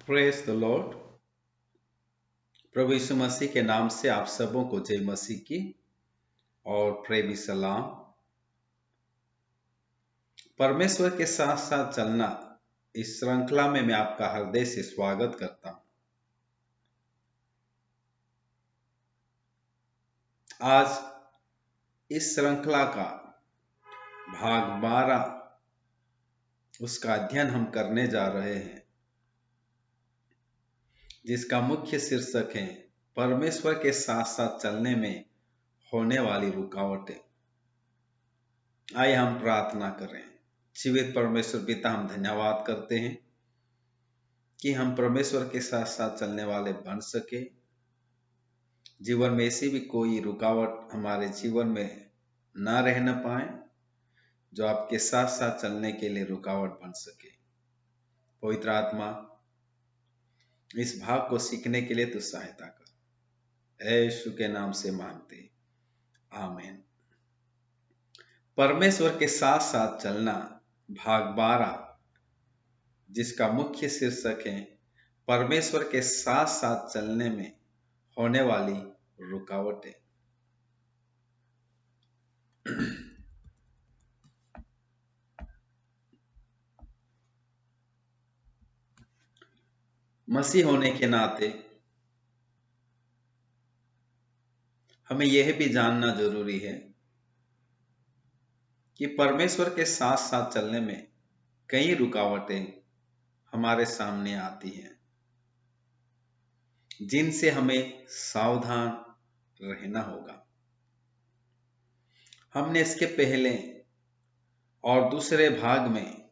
Praise the Lord. प्रभु यीशु मसीह के नाम से आप सबों को जय मसीह की और प्रेमी सलाम। परमेश्वर के साथ साथ चलना, इस श्रृंखला में मैं आपका हृदय से स्वागत करता हूं। आज इस श्रृंखला का भाग 12 उसका अध्ययन हम करने जा रहे हैं, जिसका मुख्य शीर्षक है परमेश्वर के साथ साथ चलने में होने वाली रुकावटें। आइए हम प्रार्थना करें। जीवित परमेश्वर पिता, हम धन्यवाद करते हैं कि हम परमेश्वर के साथ साथ चलने वाले बन सके। जीवन में ऐसी भी कोई रुकावट हमारे जीवन में ना रह न पाए जो आपके साथ साथ चलने के लिए रुकावट बन सके। पवित्र आत्मा, इस भाग को सीखने के लिए तो सहायता कर, यीशु के नाम से मांगते, आमीन। परमेश्वर के साथ साथ चलना, भाग 12, जिसका मुख्य शीर्षक है परमेश्वर के साथ साथ चलने में होने वाली रुकावटें। मसीह होने के नाते हमें यह भी जानना जरूरी है कि परमेश्वर के साथ साथ चलने में कई रुकावटें हमारे सामने आती हैं, जिनसे हमें सावधान रहना होगा। हमने इसके पहले और दूसरे भाग में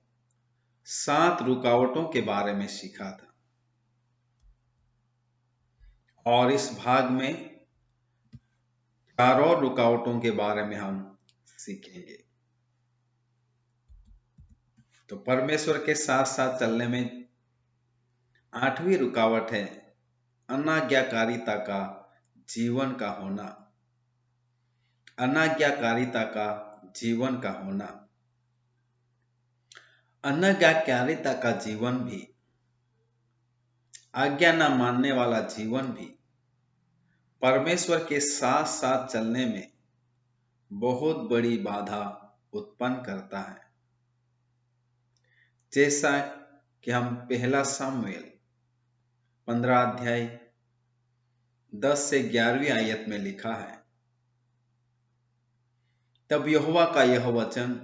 7 रुकावटों के बारे में सीखा था और इस भाग में 4 और रुकावटों के बारे में हम सीखेंगे। तो परमेश्वर के साथ साथ चलने में 8वीं रुकावट है अनाज्ञाकारिता का जीवन का होना। अनाज्ञाकारिता का जीवन का होना। अनाज्ञाकारिता का जीवन भी, आज्ञा न मानने वाला जीवन भी परमेश्वर के साथ साथ चलने में बहुत बड़ी बाधा उत्पन्न करता है। जैसा कि हम पहला सामुएल 15 अध्याय 10 से 11वीं आयत में लिखा है, तब यहोवा का यह वचन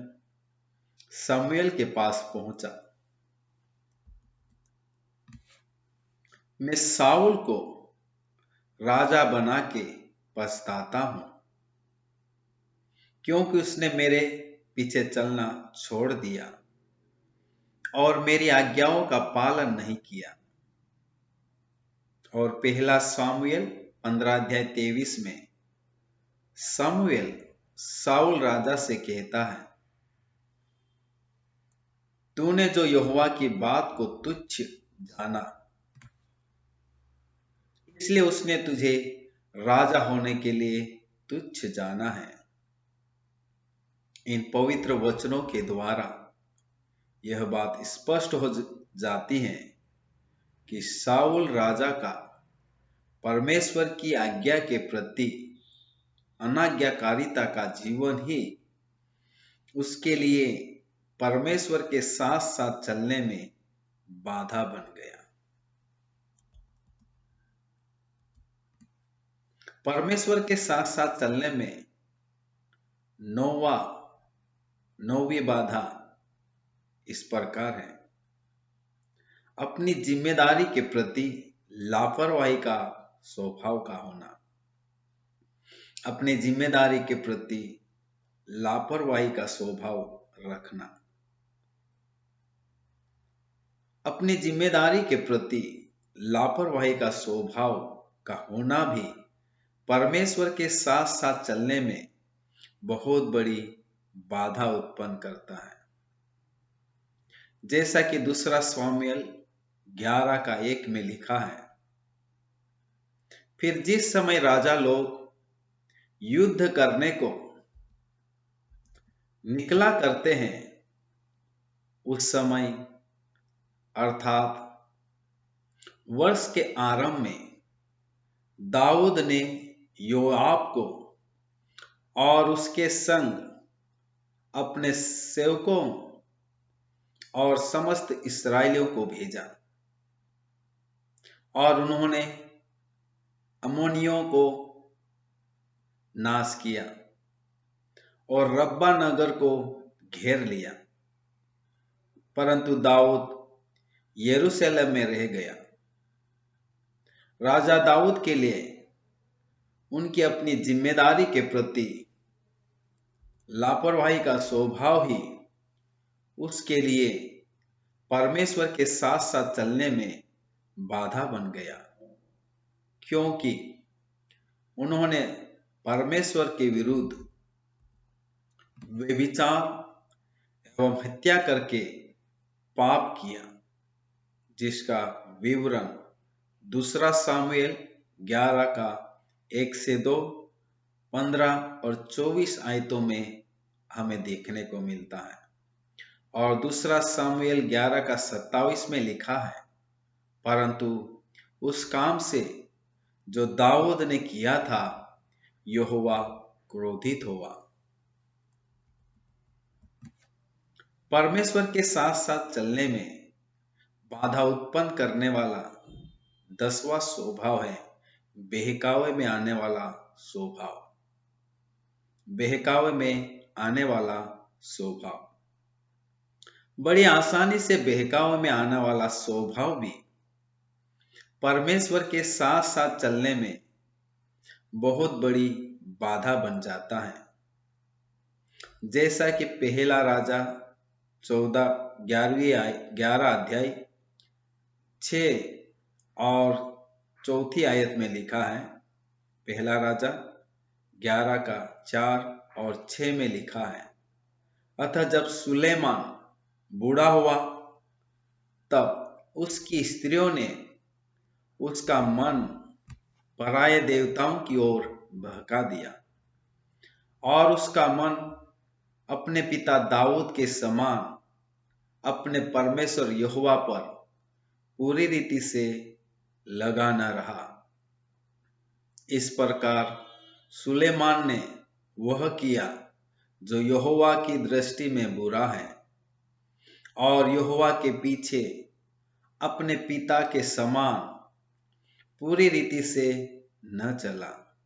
शमूएल के पास पहुंचा, मैं शाऊल को राजा बना के पछताता हूं, क्योंकि उसने मेरे पीछे चलना छोड़ दिया और मेरी आज्ञाओं का पालन नहीं किया। और पहला सामुएल 15 अध्याय 23 में शमूएल शाऊल राजा से कहता है, तूने जो यहोवा की बात को तुच्छ जाना, इसलिए उसने तुझे राजा होने के लिए तुच्छ जाना है। इन पवित्र वचनों के द्वारा यह बात स्पष्ट हो जाती है कि शाऊल राजा का परमेश्वर की आज्ञा के प्रति अनाज्ञाकारिता का जीवन ही उसके लिए परमेश्वर के साथ साथ चलने में बाधा बन गया। परमेश्वर के साथ साथ चलने में 9वीं बाधा इस प्रकार है, अपनी जिम्मेदारी के प्रति लापरवाही का स्वभाव का होना। अपनी जिम्मेदारी के प्रति लापरवाही का स्वभाव रखना। अपनी जिम्मेदारी के प्रति लापरवाही का स्वभाव का होना भी परमेश्वर के साथ साथ चलने में बहुत बड़ी बाधा उत्पन्न करता है। जैसा कि दूसरा सामुएल 11 का 1 में लिखा है, फिर जिस समय राजा लोग युद्ध करने को निकला करते हैं, उस समय अर्थात वर्ष के आरंभ में दाऊद ने योआब को और उसके संग अपने सेवकों और समस्त इस्राएलियों को भेजा और उन्होंने अम्मोनियों को नाश किया और रब्बा नगर को घेर लिया, परंतु दाऊद यरूशलेम में रह गया। राजा दाऊद के लिए उनकी अपनी जिम्मेदारी के प्रति लापरवाही का स्वभाव ही उसके लिए परमेश्वर के साथ साथ चलने में बाधा बन गया, क्योंकि उन्होंने परमेश्वर के विरुद्ध व्यभिचार एवं हत्या करके पाप किया, जिसका विवरण दूसरा सामुएल 11 का 1 से 2, 15 और 24 आयतों में हमें देखने को मिलता है। और दूसरा सामुएल 11 का 27 में लिखा है, परंतु उस काम से जो दाऊद ने किया था यहोवा क्रोधित हुआ। परमेश्वर के साथ साथ चलने में बाधा उत्पन्न करने वाला 10वां स्वभाव है बहकावे में आने वाला स्वभाव। बहकावे में आने वाला स्वभाव, बड़ी आसानी से बहकावे में आने वाला स्वभाव भी परमेश्वर के साथ साथ चलने में बहुत बड़ी बाधा बन जाता है। जैसा कि पहला राजा 11 अध्याय 6 और 4 आयत में लिखा है। पहला राजा 11 का 4 और 6 में लिखा है, अतः जब सुलेमान बूढ़ा हुआ तब उसकी स्त्रियों ने उसका मन पराये देवताओं की ओर बहका दिया और उसका मन अपने पिता दाऊद के समान अपने परमेश्वर यहोवा पर पूरी रीति से लगा न रहा। इस प्रकार सुलेमान ने वह किया जो यहोवा की दृष्टि में बुरा है और यहोवा के पीछे अपने पिता के समान पूरी रीति से न चला।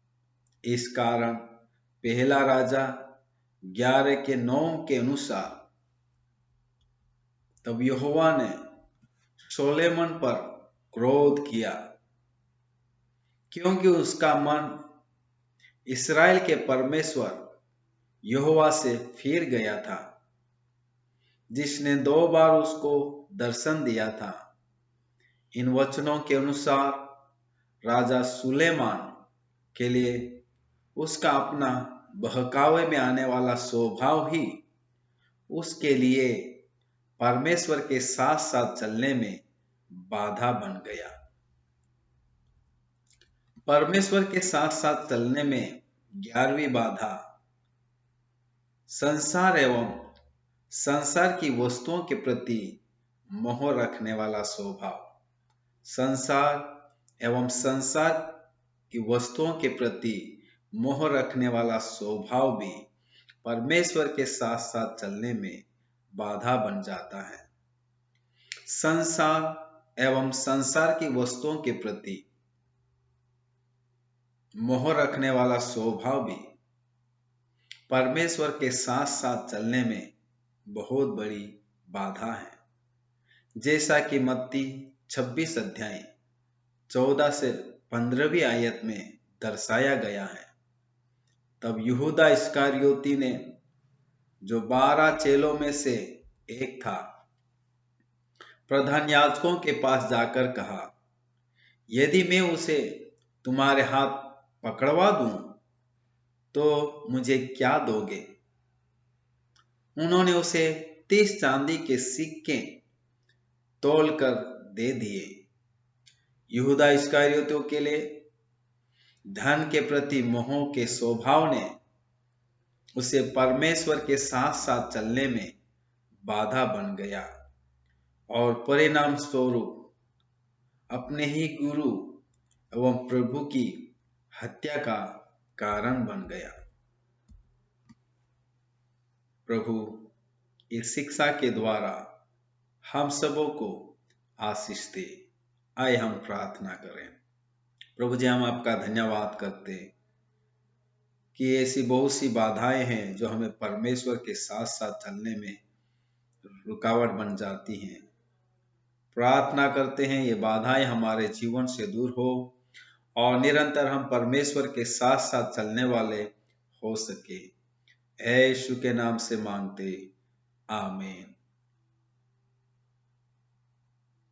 इस कारण पहला राजा 11 के 9 के अनुसार तब यहोवा ने सोलेमन पर क्रोध किया, क्योंकि उसका मन इस्राएल के परमेश्वर यहोवा से फिर गया था, जिसने 2 बार उसको दर्शन दिया था। इन वचनों के अनुसार राजा सुलेमान के लिए उसका अपना बहकावे में आने वाला स्वभाव ही उसके लिए परमेश्वर के साथ साथ चलने में बाधा बन गया। परमेश्वर के साथ साथ चलने में 11वीं बाधा संसार एवं संसार की वस्तुओं के प्रति मोह रखने वाला स्वभाव। संसार एवं संसार की वस्तुओं के प्रति मोह रखने वाला स्वभाव भी परमेश्वर के साथ साथ चलने में बाधा बन जाता है। संसार एवं संसार की वस्तुओं के प्रति मोह रखने वाला स्वभाव भी परमेश्वर के साथ साथ चलने में बहुत बड़ी बाधा है। जैसा कि मत्ती 26 अध्याय 14 से 15वीं आयत में दर्शाया गया है। तब यहूदा इस्करियोती ने, जो 12 चेलों में से एक था, प्रधान याजकों के पास जाकर कहा, यदि मैं उसे तुम्हारे हाथ पकड़वा दूं तो मुझे क्या दोगे? उन्होंने उसे 30 चांदी के सिक्के तोलकर दे दिए। यहूदा इस्करियोती के लिए धन के प्रति मोह के स्वभाव ने उसे परमेश्वर के साथ साथ चलने में बाधा बन गया और परिणाम स्वरूप अपने ही गुरु एवं प्रभु की हत्या का कारण बन गया। प्रभु इस शिक्षा के द्वारा हम सबों को आशीष दे। आइए हम प्रार्थना करें। प्रभु जी, हम आपका धन्यवाद करते हैं कि ऐसी बहुत सी बाधाएं हैं जो हमें परमेश्वर के साथ साथ चलने में रुकावट बन जाती हैं। प्रार्थना करते हैं ये बाधाएं हमारे जीवन से दूर हो और निरंतर हम परमेश्वर के साथ साथ चलने वाले हो सके। यीशु के नाम से मांगते, आमीन।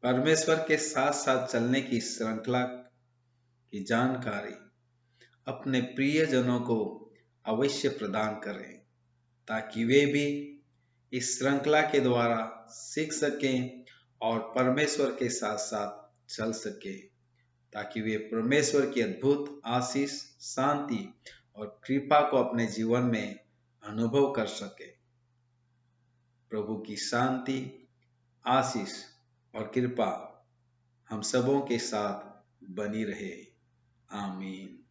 परमेश्वर के साथ साथ चलने की श्रृंखला की जानकारी अपने प्रियजनों को अवश्य प्रदान करें ताकि वे भी इस श्रृंखला के द्वारा सीख सकें और परमेश्वर के साथ साथ चल सके, ताकि वे परमेश्वर की अद्भुत आशीष, शांति और कृपा को अपने जीवन में अनुभव कर सके। प्रभु की शांति, आशीष और कृपा हम सबों के साथ बनी रहे। आमीन।